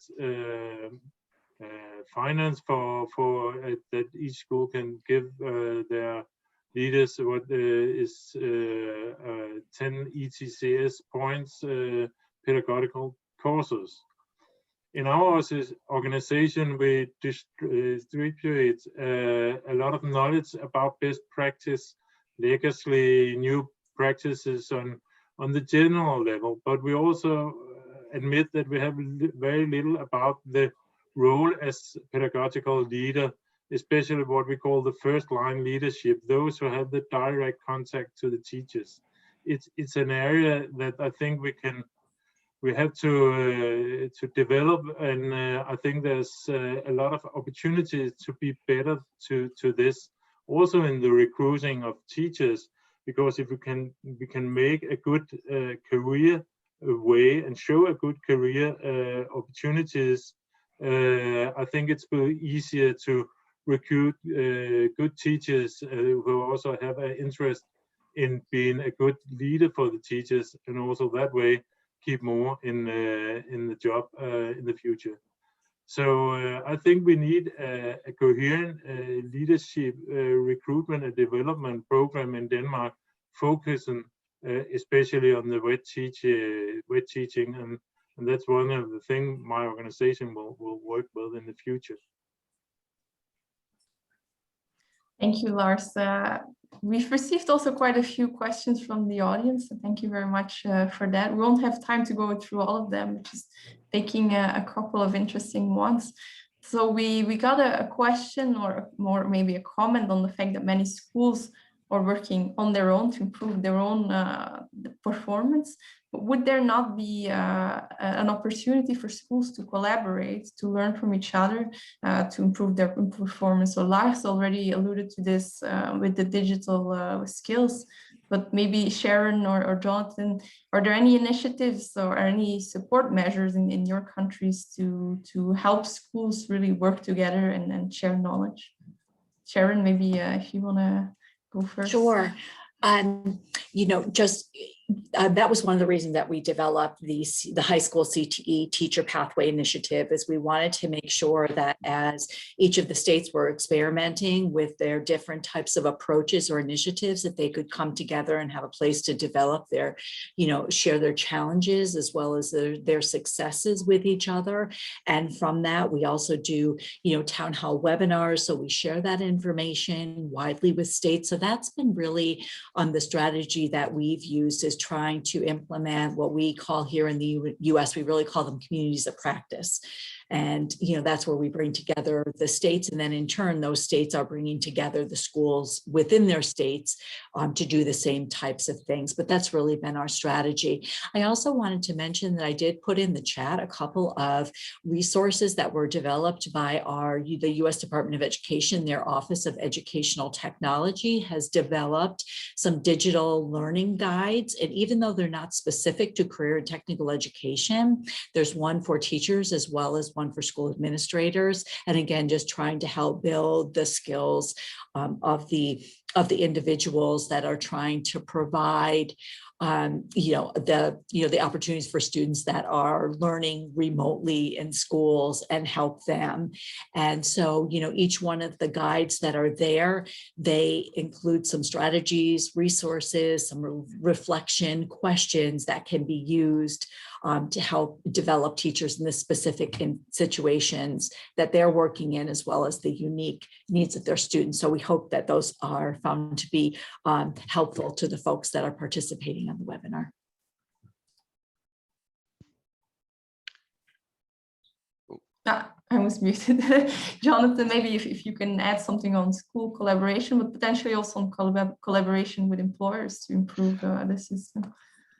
finance for that each school can give their leaders what is 10 ETCS points pedagogical courses. In our organization, we distribute a lot of knowledge about best practice, legacy, new practices on the general level, but we also admit that we have very little about the role as pedagogical leader, especially what we call the first line leadership, those who have the direct contact to the teachers. It's an area that I think we have to develop, and I think there's a lot of opportunities to be better to this, also in the recruiting of teachers, because if we can make a good career way and show a good career opportunities, I think it's easier to recruit good teachers who also have an interest in being a good leader for the teachers, and also that way keep more in the job in the future. So I think we need a coherent leadership recruitment and development program in Denmark, focusing especially on the wet teaching, and that's one of the things my organization will work with in the future. Thank you, Lars. We've received also quite a few questions from the audience, so thank you very much for that. We won't have time to go through all of them, just taking a couple of interesting ones. So we got a question, or more maybe a comment, on the fact that many schools are working on their own to improve their own performance. But would there not be an opportunity for schools to collaborate, to learn from each other, to improve their performance? So Lars already alluded to this with the digital skills, but maybe Sharon or Jonathan, are there any initiatives or any support measures in your countries to help schools really work together and share knowledge? Sharon, maybe if you want to go first. Sure. You know, just that was one of the reasons that we developed the high school CTE teacher pathway initiative, is we wanted to make sure that as each of the states were experimenting with their different types of approaches or initiatives, that they could come together and have a place to develop their, share their challenges as well as their successes with each other. And from that, we also do, town hall webinars. So we share that information widely with states. So that's been really the strategy that we've used, is trying to implement what we call here in the US, we really call them communities of practice. And, that's where we bring together the states, and then in turn, those states are bringing together the schools within their states to do the same types of things. But that's really been our strategy. I also wanted to mention that I did put in the chat a couple of resources that were developed by the US Department of Education. Their Office of Educational Technology has developed some digital learning guides. And even though they're not specific to career and technical education, there's one for teachers as well as one for school administrators. And again, just trying to help build the skills of the individuals that are trying to provide the opportunities for students that are learning remotely in schools and help them. And so, each one of the guides that are there, they include some strategies, resources, some reflection questions that can be used to help develop teachers in the specific situations that they're working in, as well as the unique needs of their students. So we hope that those are found to be helpful to the folks that are participating on the webinar. I was muted. Jonathan, maybe if you can add something on school collaboration, but potentially also on collaboration with employers to improve the system.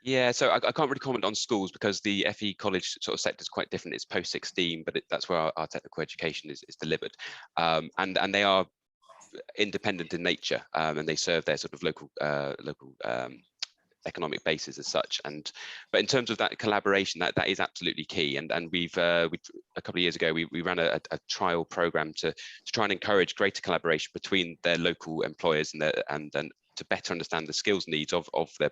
Yeah, so I can't really comment on schools because the FE college sort of sector is quite different. It's post-16, but that's where our technical education is delivered. And they are independent in nature, and they serve their sort of local economic basis as such. But in terms of that collaboration, that is absolutely key. And we've a couple of years ago we ran a trial program to try and encourage greater collaboration between their local employers and to better understand the skills needs of their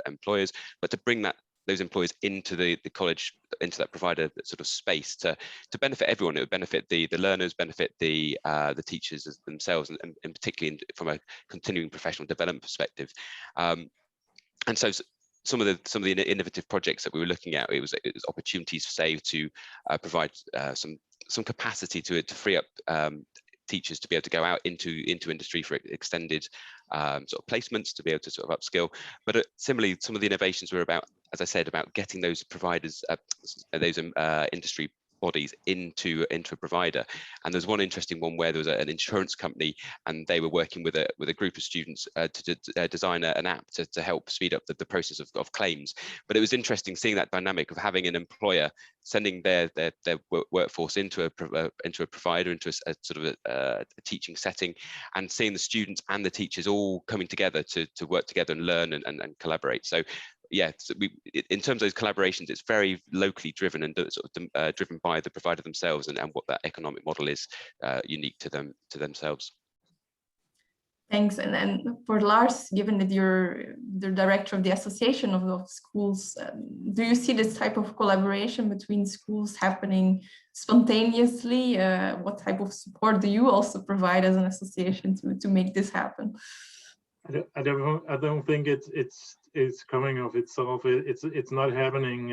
employers, but to bring those employers into the college, into that provider sort of space to benefit everyone. It would benefit the learners, benefit the teachers themselves, and particularly from a continuing professional development perspective. And so some of the innovative projects that we were looking at, it was opportunities, say, to provide some capacity to free up teachers to be able to go out into industry for extended sort of placements, to be able to sort of upskill. But similarly, some of the innovations were about, as I said, about getting those providers, those industry bodies into a provider. And there's one interesting one where there was an insurance company, and they were working with a group of students to design an app to help speed up the process of claims. But it was interesting seeing that dynamic of having an employer sending their workforce into a provider, into a sort of a teaching setting, and seeing the students and the teachers all coming together to work together and learn and collaborate. So yeah, so in terms of those collaborations, it's very locally driven and sort of driven by the provider themselves and what that economic model is unique to themselves. Thanks. And for Lars, given that you're the director of the Association of Schools, do you see this type of collaboration between schools happening spontaneously? What type of support do you also provide as an association to make this happen? I don't think it's coming of itself. It's not happening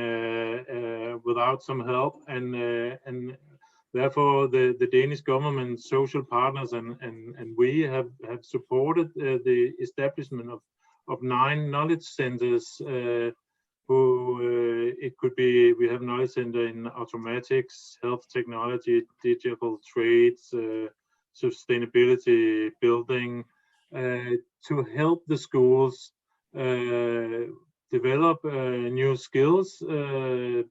without some help, and therefore the Danish government, social partners, and we have supported the establishment of 9 knowledge centers. It could be, we have knowledge center in automatics, health technology, digital trades, sustainability, building, to help the schools develop new skills, to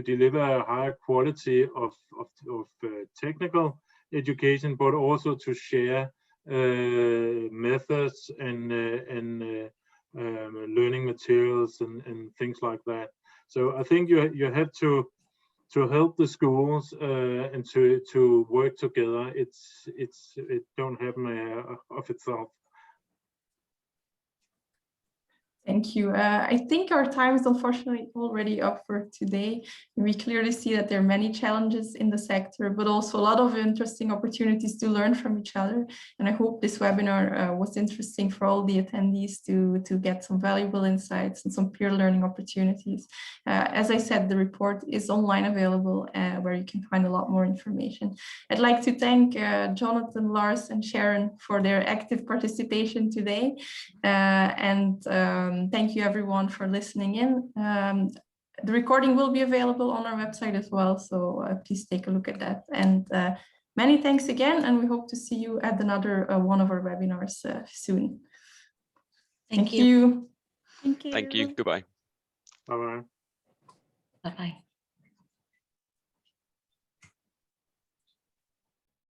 deliver a higher quality of technical education, but also to share methods and learning materials and things like that. So I think you have to help the schools and to work together. It don't happen of itself. Thank you. I think our time is unfortunately already up for today. We clearly see that there are many challenges in the sector, but also a lot of interesting opportunities to learn from each other. And I hope this webinar was interesting for all the attendees to get some valuable insights and some peer learning opportunities. As I said, the report is online available where you can find a lot more information. I'd like to thank Jonathan, Lars, and Sharon for their active participation today. Thank you everyone for listening in. The recording will be available on our website as well, so please take a look at that. And many thanks again, and we hope to see you at another one of our webinars soon. Thank you. Thank you. Thank you. Goodbye. Bye-bye. Bye-bye.